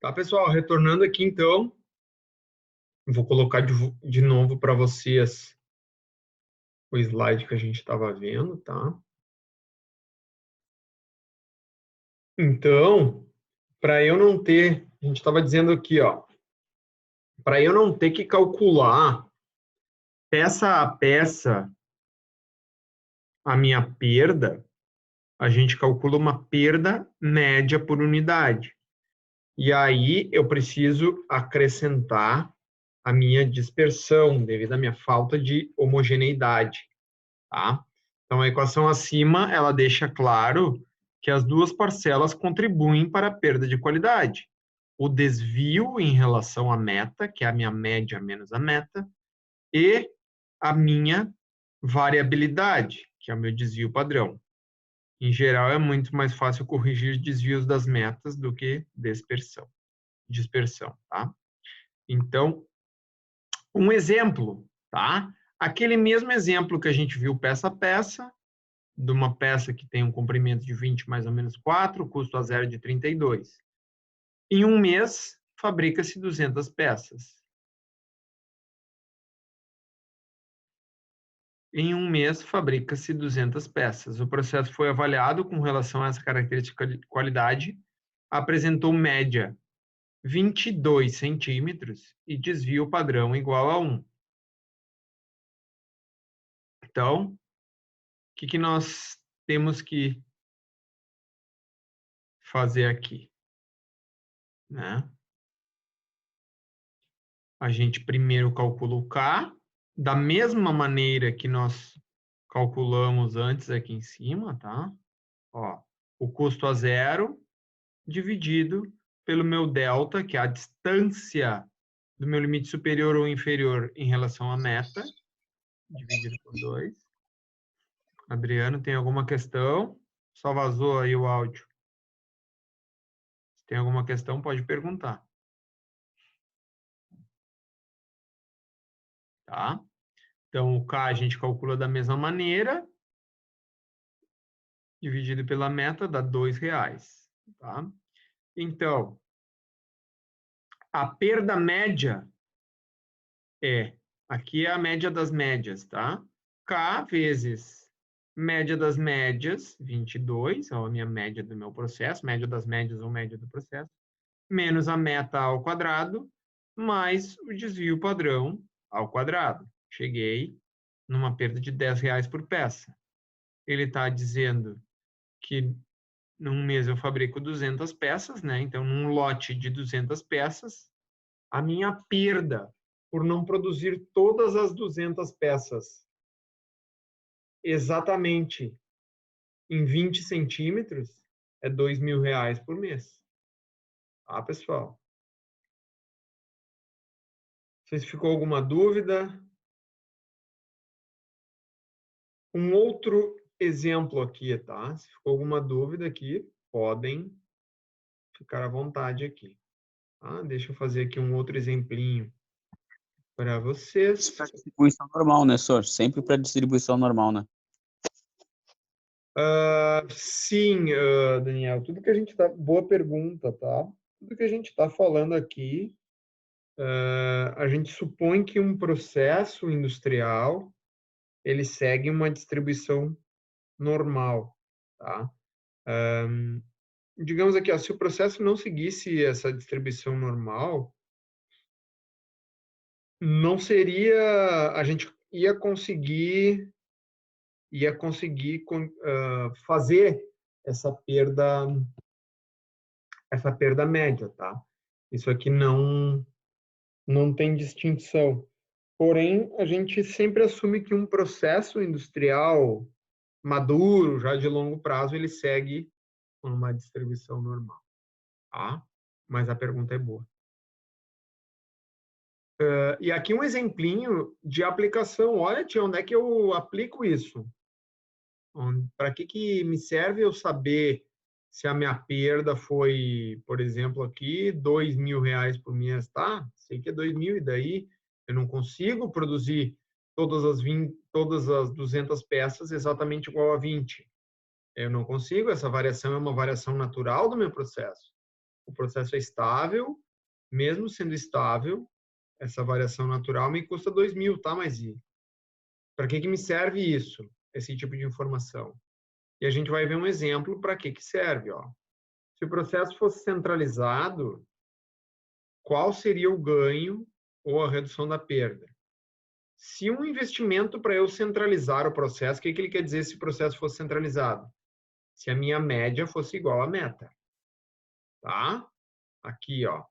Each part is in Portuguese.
Tá, pessoal? Retornando aqui, então, vou colocar de novo para vocês o slide que a gente estava vendo, tá? Então, para eu não ter, a gente estava dizendo aqui, ó, para eu não ter que calcular peça a peça a minha perda, a gente calcula uma perda média por unidade. E aí eu preciso acrescentar a minha dispersão, devido à minha falta de homogeneidade, tá? Então, a equação acima, ela deixa claro que as duas parcelas contribuem para a perda de qualidade. O desvio em relação à meta, que é a minha média menos a meta, e a minha variabilidade, que é o meu desvio padrão. Em geral, é muito mais fácil corrigir desvios das metas do que dispersão, tá? Então, um exemplo, tá? Aquele mesmo exemplo que a gente viu peça a peça, de uma peça que tem um comprimento de 20 mais ou menos 4, custo a zero de 32. Em um mês, fabrica-se 200 peças. Em um mês, fabrica-se 200 peças. O processo foi avaliado com relação a essa característica de qualidade, apresentou média 22 centímetros e desvio padrão igual a 1. Então, o que nós temos que fazer aqui, né? A gente primeiro calcula o K, da mesma maneira que nós calculamos antes aqui em cima, tá? Ó, o custo a zero dividido pelo meu delta, que é a distância do meu limite superior ou inferior em relação à meta, dividido por 2. Adriano, tem alguma questão? Só vazou aí o áudio. Se tem alguma questão, pode perguntar. Tá? Então, o K a gente calcula da mesma maneira, dividido pela meta, dá R$2. Tá? Então, a perda média aqui é a média das médias, tá? K vezes média das médias, 22, é a minha média do meu processo, média das médias ou média do processo, menos a meta ao quadrado, mais o desvio padrão ao quadrado. Cheguei numa perda de R$10 por peça. Ele está dizendo que num mês eu fabrico 200 peças, né? Então, num lote de 200 peças, a minha perda por não produzir todas as 200 peças exatamente em 20 centímetros é R$2.000 por mês. Tá, pessoal? Não sei se ficou alguma dúvida. Um outro exemplo aqui, tá? Se ficou alguma dúvida aqui, podem ficar à vontade aqui. Tá? Deixa eu fazer aqui um outro exemplinho para vocês. Para distribuição normal, né, senhor? Sempre para distribuição normal, né? Sim, Daniel, tudo que a gente tá... Boa pergunta, tá? Tudo que a gente está falando aqui, a gente supõe que um processo industrial, ele segue uma distribuição normal, tá? Digamos aqui, ó, se o processo não seguisse essa distribuição normal, não seria... A gente ia conseguir fazer essa perda média, tá? Isso aqui não tem distinção. Porém, a gente sempre assume que um processo industrial maduro, já de longo prazo, ele segue uma distribuição normal, tá? Mas a pergunta é boa. E aqui um exemplinho de aplicação. Olha, tia, onde é que eu aplico isso? Para que me serve eu saber se a minha perda foi, por exemplo, aqui, R$2.000 por mês, tá? Sei que é 2.000 e daí eu não consigo produzir todas as 200 peças exatamente igual a 20. Eu não consigo, essa variação é uma variação natural do meu processo. o processo é estável, mesmo sendo estável, essa variação natural me custa 2.000, tá? Mas para que me serve isso, esse tipo de informação? E a gente vai ver um exemplo para que serve, ó. Se o processo fosse centralizado, qual seria o ganho ou a redução da perda? Se um investimento para eu centralizar o processo, o que ele quer dizer se o processo fosse centralizado? Se a minha média fosse igual à meta, tá? Aqui, ó.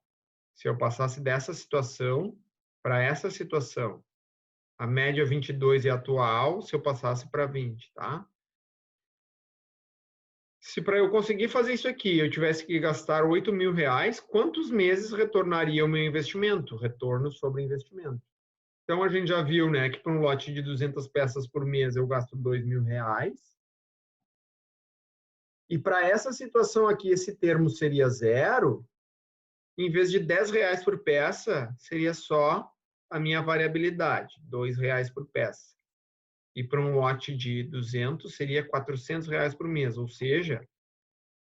Se eu passasse dessa situação para essa situação, a média 22 é atual, se eu passasse para 20, tá? Se para eu conseguir fazer isso aqui, eu tivesse que gastar R$8.000, quantos meses retornaria o meu investimento? Retorno sobre investimento. Então, a gente já viu, né, que para um lote de 200 peças por mês eu gasto R$2.000. E para essa situação aqui, esse termo seria zero. Em vez de R$10 por peça, seria só a minha variabilidade, R$2 por peça. E para um lote de 200, seria R$400 por mês, ou seja,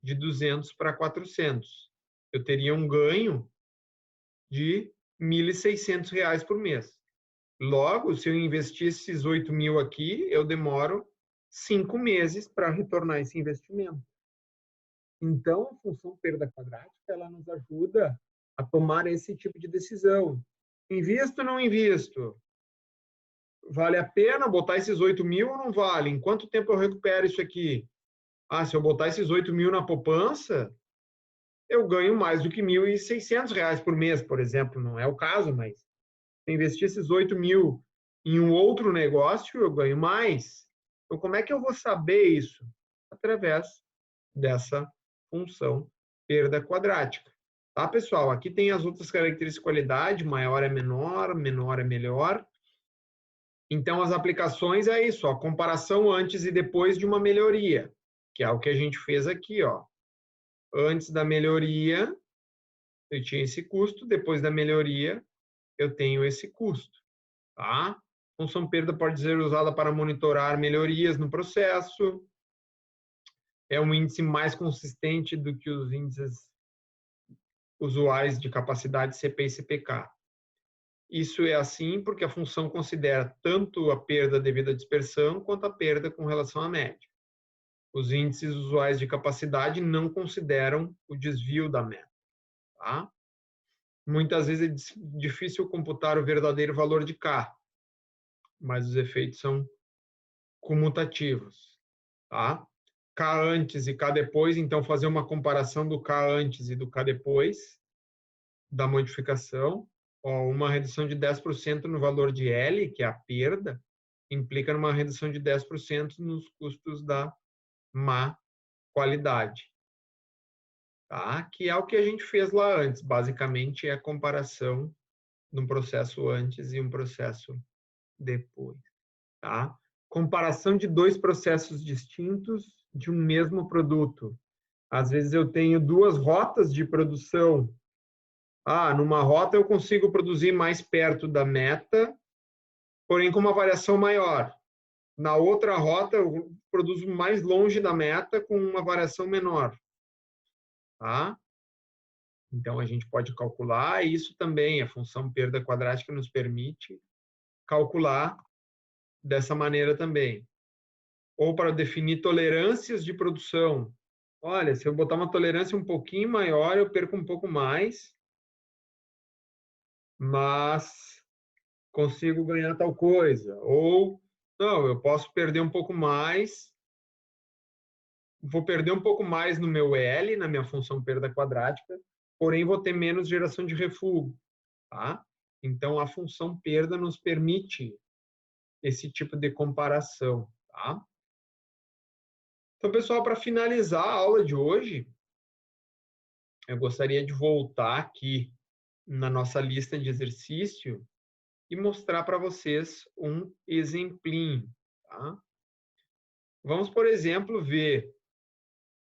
de 200 para 400. Eu teria um ganho de R$1.600 por mês. Logo, se eu investir esses 8.000 aqui, eu demoro 5 meses para retornar esse investimento. Então, a função perda quadrática, ela nos ajuda a tomar esse tipo de decisão. Invisto ou não invisto? Vale a pena botar esses 8.000 ou não vale? Em quanto tempo eu recupero isso aqui? Ah, se eu botar esses 8.000 na poupança, eu ganho mais do que R$1.600 por mês, por exemplo. Não é o caso, mas se eu investir esses 8.000 em um outro negócio, eu ganho mais. Então, como é que eu vou saber isso? Através dessa função perda quadrática. Tá, pessoal? Aqui tem as outras características de qualidade, maior é menor, menor é melhor. Então, as aplicações é isso, ó, comparação antes e depois de uma melhoria, que é o que a gente fez aqui, ó. Antes da melhoria, eu tinha esse custo, depois da melhoria, eu tenho esse custo, tá? Função perda pode ser usada para monitorar melhorias no processo. É um índice mais consistente do que os índices usuais de capacidade CP e CPK. Isso é assim porque a função considera tanto a perda devido à dispersão quanto a perda com relação à média. Os índices usuais de capacidade não consideram o desvio da média. Tá? Muitas vezes é difícil computar o verdadeiro valor de K, mas os efeitos são comutativos. Tá? K antes e K depois, então fazer uma comparação do K antes e do K depois da modificação. Uma redução de 10% no valor de L, que é a perda, implica numa redução de 10% nos custos da má qualidade. Tá? Que é o que a gente fez lá antes. Basicamente, é a comparação de um processo antes e um processo depois. Tá? Comparação de dois processos distintos de um mesmo produto. Às vezes eu tenho duas rotas de produção. Numa rota eu consigo produzir mais perto da meta, porém com uma variação maior. Na outra rota eu produzo mais longe da meta com uma variação menor. Tá? Então a gente pode calcular, e isso também, a função perda quadrática nos permite calcular dessa maneira também. Ou para definir tolerâncias de produção. Olha, se eu botar uma tolerância um pouquinho maior, eu perco um pouco mais, mas consigo ganhar tal coisa. Ou, não, eu posso perder um pouco mais, vou perder um pouco mais no meu L, na minha função perda quadrática, porém vou ter menos geração de refúgio. Tá? Então, a função perda nos permite esse tipo de comparação. Tá? Então, pessoal, para finalizar a aula de hoje, eu gostaria de voltar aqui na nossa lista de exercício e mostrar para vocês um exemplinho. Tá? Vamos, por exemplo, ver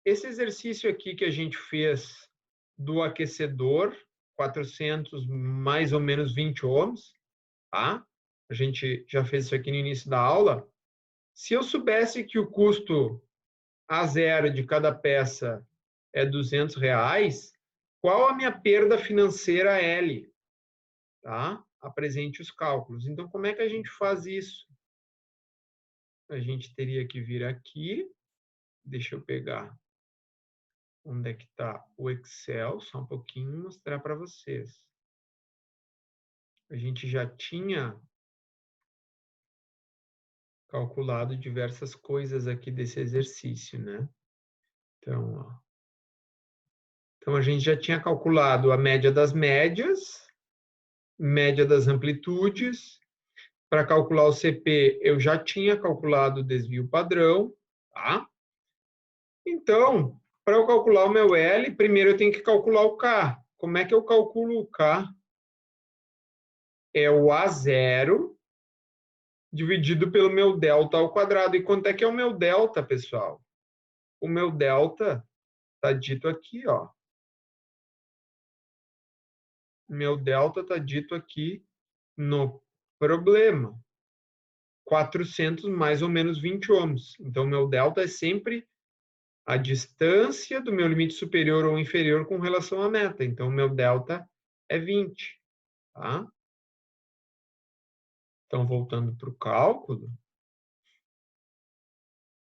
esse exercício aqui que a gente fez do aquecedor, 400 mais ou menos 20 ohms. Tá? A gente já fez isso aqui no início da aula. Se eu soubesse que o custo A0 de cada peça é R$200, Qual a minha perda financeira L? Tá? Apresente os cálculos. Então, como é que a gente faz isso? A gente teria que vir aqui. Deixa eu pegar onde é que está o Excel, só um pouquinho, e mostrar para vocês. A gente já tinha calculado diversas coisas aqui desse exercício, né? Então, ó. Então, a gente já tinha calculado a média das médias, média das amplitudes. Para calcular o CP, eu já tinha calculado o desvio padrão, tá? Então, para eu calcular o meu L, primeiro eu tenho que calcular o K. Como é que eu calculo o K? É o A0 dividido pelo meu delta ao quadrado. E quanto é que é o meu delta, pessoal? O meu delta está dito aqui, ó. Meu delta está dito aqui no problema. 400 mais ou menos 20 ohms. Então, meu delta é sempre a distância do meu limite superior ou inferior com relação à meta. Então, meu delta é 20. Tá? Então, voltando para o cálculo,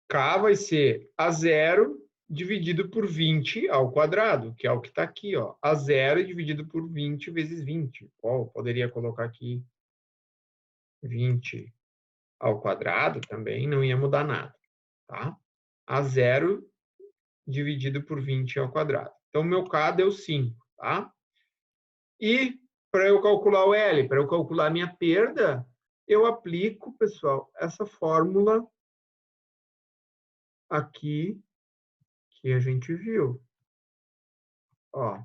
K vai ser A0 dividido por 20 ao quadrado, que é o que está aqui. Ó. A0 dividido por 20 vezes 20. Qual poderia colocar aqui 20 ao quadrado também, não ia mudar nada. Tá? A0 dividido por 20 ao quadrado. Então, meu K deu 5. Tá? E para eu calcular o L, para eu calcular a minha perda, eu aplico, pessoal, essa fórmula aqui que a gente viu. Ó,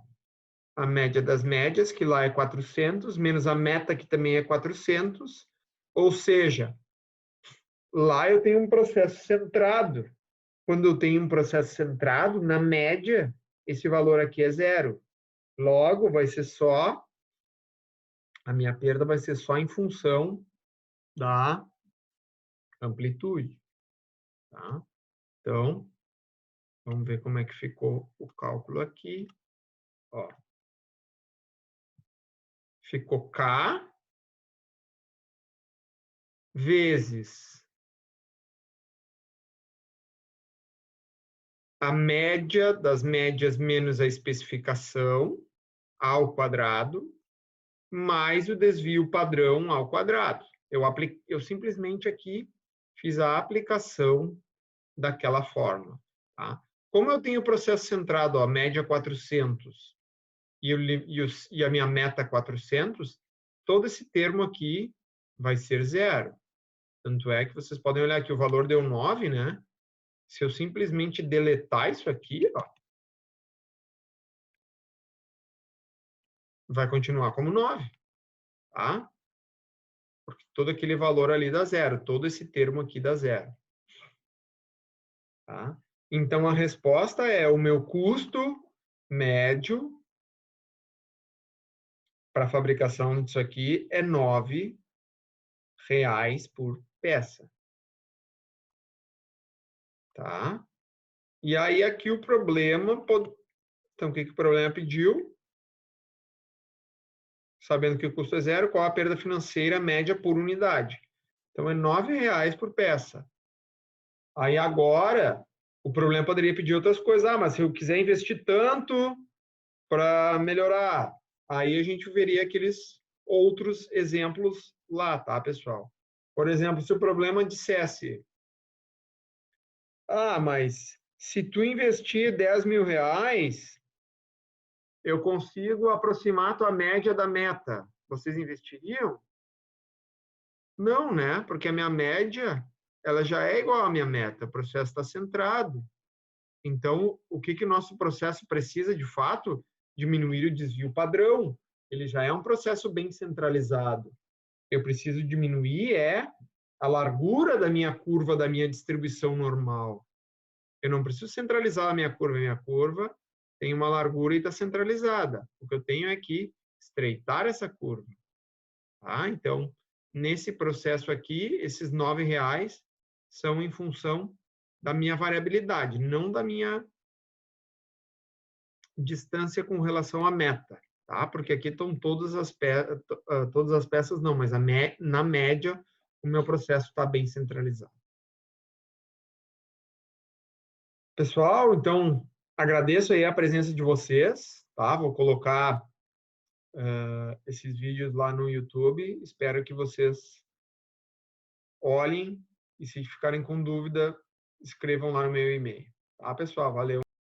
a média das médias, que lá é 400, menos a meta, que também é 400. Ou seja, lá eu tenho um processo centrado. Quando eu tenho um processo centrado, na média, esse valor aqui é 0. Logo, vai ser só, a minha perda vai ser só em função da amplitude. Tá? Então, vamos ver como é que ficou o cálculo aqui. Ó. Ficou K vezes a média das médias menos a especificação ao quadrado, mais o desvio padrão ao quadrado. Eu simplesmente aqui fiz a aplicação daquela fórmula. Tá? Como eu tenho o processo centrado, ó, média 400 e a minha meta 400, todo esse termo aqui vai ser zero. Tanto é que vocês podem olhar que o valor deu 9, né? Se eu simplesmente deletar isso aqui, ó, vai continuar como 9, tá? Porque todo aquele valor ali dá zero, todo esse termo aqui dá zero. Tá? Então, a resposta é o meu custo médio para a fabricação disso aqui é R$ 9,00 por peça. Tá? E aí, aqui o problema... Então, o que o problema pediu? Sabendo que o custo é zero, qual a perda financeira média por unidade? Então, é R$ 9,00 por peça. Aí, agora, o problema poderia pedir outras coisas. Ah, mas se eu quiser investir tanto para melhorar, aí a gente veria aqueles outros exemplos lá, tá, pessoal? Por exemplo, se o problema dissesse, ah, mas se tu investir R$ 10.000, eu consigo aproximar a tua média da meta. Vocês investiriam? Não, né? Porque a minha média, ela já é igual à minha meta. O processo está centrado. Então, o que o nosso processo precisa, de fato? Diminuir o desvio padrão. Ele já é um processo bem centralizado. Eu preciso diminuir a largura da minha curva, da minha distribuição normal. Eu não preciso centralizar a minha curva tem uma largura e está centralizada. O que eu tenho é que estreitar essa curva. Tá? Então, nesse processo aqui, esses R$ 9,00 são em função da minha variabilidade, não da minha distância com relação à meta, tá? Porque aqui estão todas as peças, não, mas na média o meu processo está bem centralizado. Pessoal, então agradeço aí a presença de vocês, tá? Vou colocar esses vídeos lá no YouTube. Espero que vocês olhem e se ficarem com dúvida, escrevam lá no meu e-mail. Tá, pessoal? Valeu.